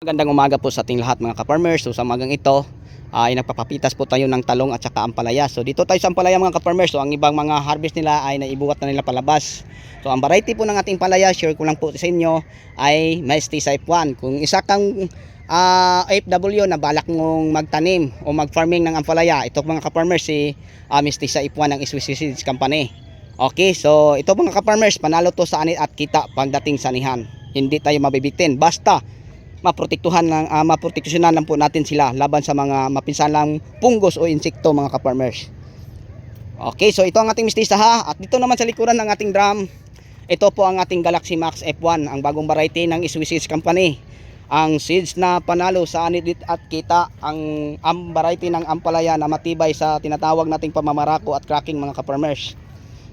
Magandang umaga po sa ating lahat mga ka-farmers. So sa umagang ito ay nagpapapitas po tayo ng talong at saka ampalaya. So dito tayo sa ampalaya mga ka-farmers. So ang ibang mga harvest nila ay naibuhat na nila palabas. So ang variety po ng ating palaya, share ko lang po sa inyo, ay Mestiza F1. Kung isa kang OFW na balak mong magtanim o mag-farming ng ampalaya, ito mga ka-farmers si Mestiza F1 ng Swiss Seeds Company. Okay, so ito mga ka-farmers, panalo to sa anit at kita pagdating sa anihan. Hindi tayo mabibitin basta maprotektuhan lang, maproteksyonan lang po natin sila laban sa mga mapinsalang punggos o insekto mga ka-farmers. Okay, so ito ang ating Mestiza ha. At dito naman sa likuran ng ating drum, ito po ang ating Galaxy Max F1, ang bagong variety ng Swiss Seeds Company. Ang seeds na panalo sa anit at kita, ang variety ng ampalaya na matibay sa tinatawag nating pamamarako at cracking mga ka-farmers.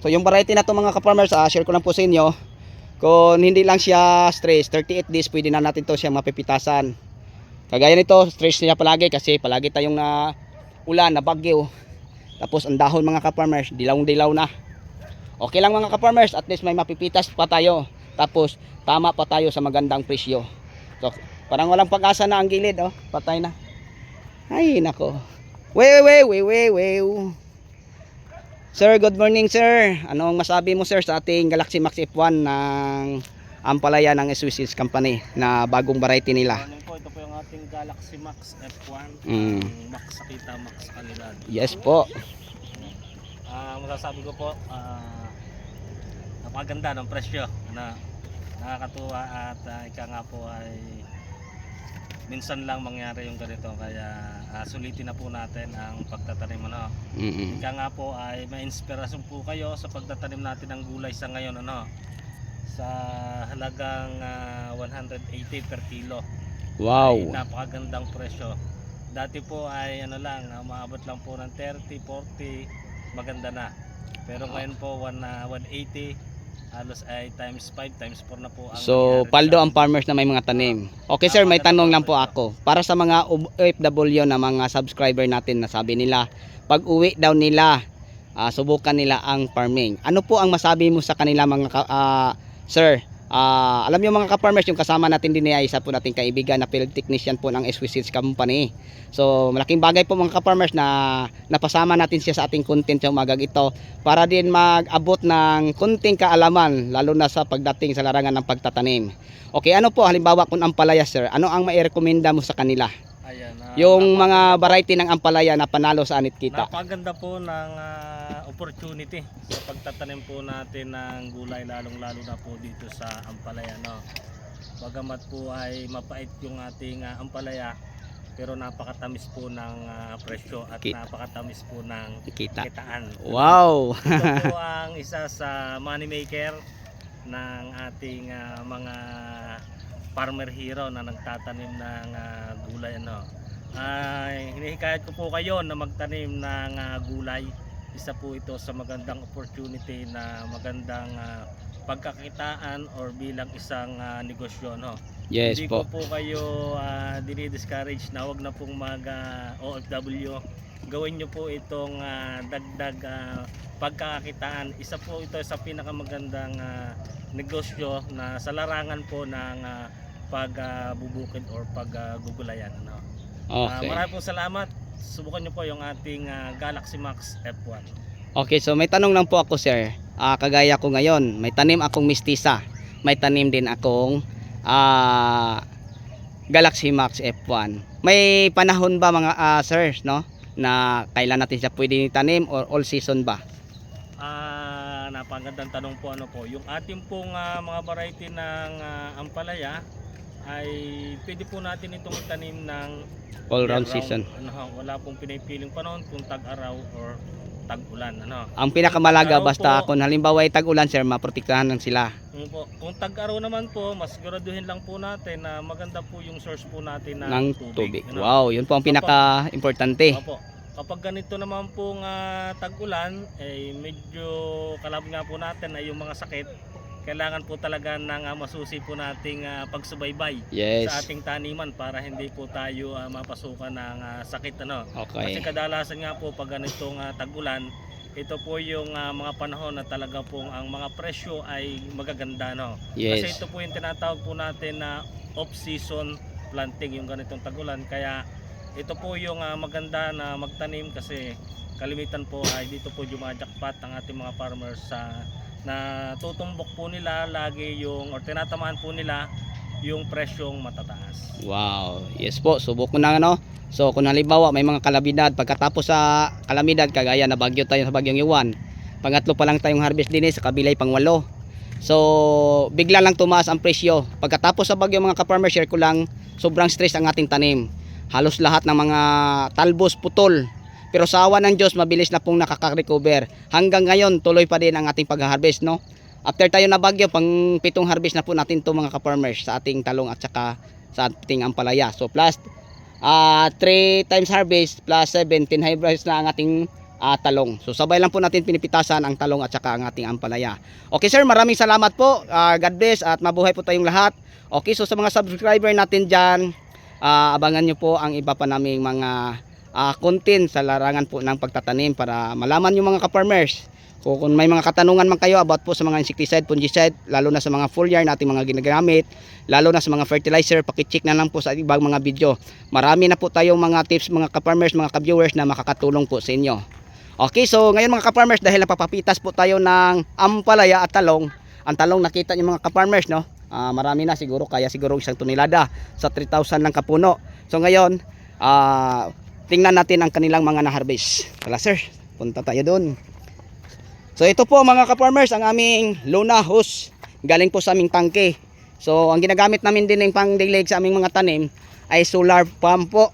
So yung variety na to mga ka-farmers, share ko lang po sa inyo. Kung hindi lang siya stress, 38 days pwede na natin to siya mapipitasan. Kagaya nito, stress niya palagi kasi palagi tayong na ulan, na bagyo. Tapos ang dahon mga ka-farmers, dilaw-dilaw na. Okay lang mga ka-farmers, at least may mapipitas pa tayo. Tapos tama pa tayo sa magandang presyo. So parang walang pag-asa na ang gilid, oh, patay na. Ay nako. Wey. Sir, good morning sir. Anong masabi mo sir sa ating Galaxy Max F1 ng ampalaya ng Swiss Seeds Company na bagong variety nila? Ito po yung ating Galaxy Max F1. Max sa kita, max sa kalidad. Yes po. Masasabi ko po, napakaganda ng presyo. Nakakatuwa at ika nga po ay minsan lang mangyari yung ganito, kaya sulitin na po natin ang pagtatanim. Ika nga po ay ma-inspirasyon po kayo sa pagtatanim natin ng gulay sa ngayon, sa halagang 180 per kilo. Wow. Ay napakagandang presyo. Dati po ay maabot lang po ng 30, 40, maganda na. Pero ngayon po 180, halos ay times 5, times 4 na po ang So paldo ang farmers na may mga tanim. Okay sir, may tanong lang po ako. Para sa mga OFW na mga subscriber natin, na sabi nila pag uwi daw nila, subukan nila ang farming. Ano po ang masabi mo sa kanila mga sir? Alam niyo mga ka-farmers, yung kasama natin din ay isa po nating kaibigan na field technician po ng Swiss Seeds Company. So malaking bagay po mga ka-farmers na napasama natin siya sa ating content sa umagang ito para din mag-abot ng kunting kaalaman lalo na sa pagdating sa larangan ng pagtatanim. Okay, ano po halimbawa kung ampalaya sir, ano ang mairekomenda mo sa kanila? Ayan, yung mga variety ng ampalaya na panalo sa anit kita. Napakaganda po ng opportunity sa pagtatanim po natin ng gulay, lalong-lalo na po dito sa ampalaya. Bagamat po ay mapait yung ating ampalaya, pero napakatamis po ng presyo at napakatamis po ng kitaan. Wow! Ito po ang isa sa money maker ng ating mga farmer hero na nagtatanim ng gulay. Hinihikayat ko po kayo na magtanim ng gulay. Isa po ito sa magandang opportunity na magandang pagkakitaan or bilang isang negosyo. Yes. Hindi po. ko po kayo dinidiscourage na wag na pong mag OFW. Gawin nyo po itong dagdag pagkakakitaan. Isa po ito sa pinakamagandang negosyo na sa larangan po ng pagbubukid or paggugulayan. Okay. Maraming po salamat. Subukan nyo po yung ating Galaxy Max F1. Okay, so may tanong lang po ako sir. Kagaya ko ngayon, may tanim akong Mestiza, may tanim din akong Galaxy Max F1. May panahon ba mga sir, na kailan natin siya pwede itanim or all season ba? Napagandang tanong po. Yung ating pong mga variety ng ampalaya ay pwede po natin itong itanim ng All round season. Wala pong pinipiling panahon kung tag-araw or tag-ulan. Ang pinakamalaga Tag-araw basta po, kung halimbawa ay tag-ulan sir, maprotektahan lang sila. Kung tag-araw naman po, mas siguraduhin lang po natin na maganda po yung source po natin ng ng tubig. Wow, yun po ang pinaka-importante. Opo. Kapag ganito naman pong tag-ulan, medyo kalab nga po natin ay yung mga sakit. Kailangan po talaga ng masusi po nating pagsubaybay sa ating taniman para hindi po tayo mapasukan ng sakit. Okay. Kasi kadalasan nga po pag ganitong tag-ulan, ito po yung mga panahon na talaga pong ang mga presyo ay magaganda. Kasi ito po yung tinatawag po natin na off-season planting yung ganitong tag-ulan. Kaya ito po yung maganda na magtanim kasi kalimitan po ay dito po jumajakpat ang ating mga farmers sa na tutumbok po nila lagi yung or tinatamaan po nila yung presyong matataas. Wow, yes po, subok ko na ano. So kung halimbawa may mga kalamidad, pagkatapos sa kalamidad kagaya na bagyo tayo sa bagyong Iwan, pangatlo pa lang tayong harvest din sa kabilay pang-8. So bigla lang tumaas ang presyo. Pagkatapos sa bagyo mga ka-farmer, share ko lang, sobrang stress ang ating tanim. Halos lahat ng mga talbos putol. Pero sa awa ng Diyos, mabilis na pong nakaka-recover. Hanggang ngayon, tuloy pa din ang ating pag-harvest, no? After tayo na bagyo, pang 7 harvest na po natin to mga ka-farmers sa ating talong at saka sa ating ampalaya. So plus 3 times harvest plus 17 harvest na ang ating talong. So sabay lang po natin pinipitasan ang talong at saka ang ating ampalaya. Okay sir, maraming salamat po. God bless at mabuhay po tayong lahat. Okay, so sa mga subscriber natin dyan, abangan nyo po ang iba pa naming mga content sa larangan po ng pagtatanim para malaman nyo mga ka-farmers. Kung may mga katanungan man kayo about po sa mga insecticide, fungicide, lalo na sa mga foliar nating mga ginagamit, lalo na sa mga fertilizer, pakicheck na lang po sa ibang mga video. Marami na po tayong mga tips mga ka-farmers, mga ka-viewers na makakatulong po sa inyo. Okay, so ngayon mga ka-farmers, dahil napapapitas po tayo ng ampalaya at talong, ang talong nakita nyo mga ka-farmers, no? Marami na siguro, kaya siguro 1 tonelada sa 3,000 lang kapuno. So ngayon, tingnan natin ang kanilang mga na-harvest. Tala sir, punta tayo doon. So ito po mga ka-farmers, ang aming Luna hose. Galing po sa aming tangke. So ang ginagamit namin din ng pangdilig sa aming mga tanim ay solar pump po.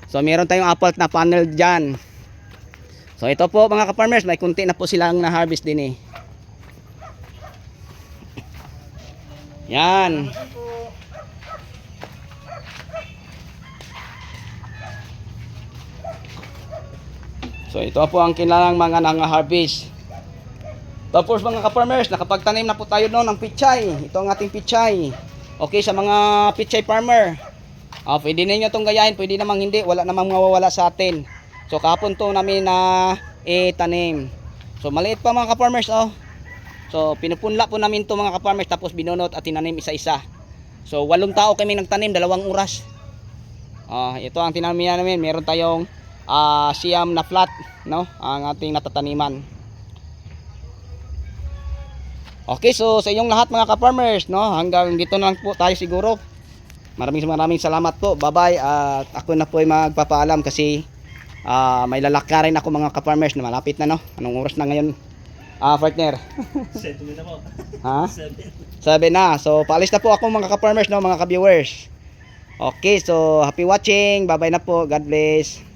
So meron tayong apple na panel dyan. So ito po mga ka-farmers, may kunti na po silang na-harvest din eh. Yan. So ito po ang kanilang mga nang-harvest. Tapos mga ka-farmers, nakapagtanim na po tayo noon ng pichay. Ito ang ating pichay. Okay, sa mga pichay farmer, pwede ninyo itong gayahin, pwede namang hindi, wala namang mawawala sa atin. So kahapon to namin na itanim. So maliit pa mga ka-farmers oh. So pinupunla po namin to mga ka-farmers, tapos binunot at tinanim isa-isa. So 8 tao kami nagtanim, 2 oras. Ito ang tinanim namin, meron tayong siyam na flat, no, ang ating natataniman. Okay, so sa inyong lahat mga ka-farmers, no, hanggang dito na lang po tayo siguro. Maraming salamat po. Bye-bye. At ako na po ay magpapaalam kasi may lalakarin ako mga ka-farmers na malapit na, no. Anong oras na ngayon? Partner. 7 na po. Ha? 7. 7 na. So paalis na po ako mga ka-farmers, no, mga ka-viewers. Okay, so happy watching. Bye-bye na po. God bless.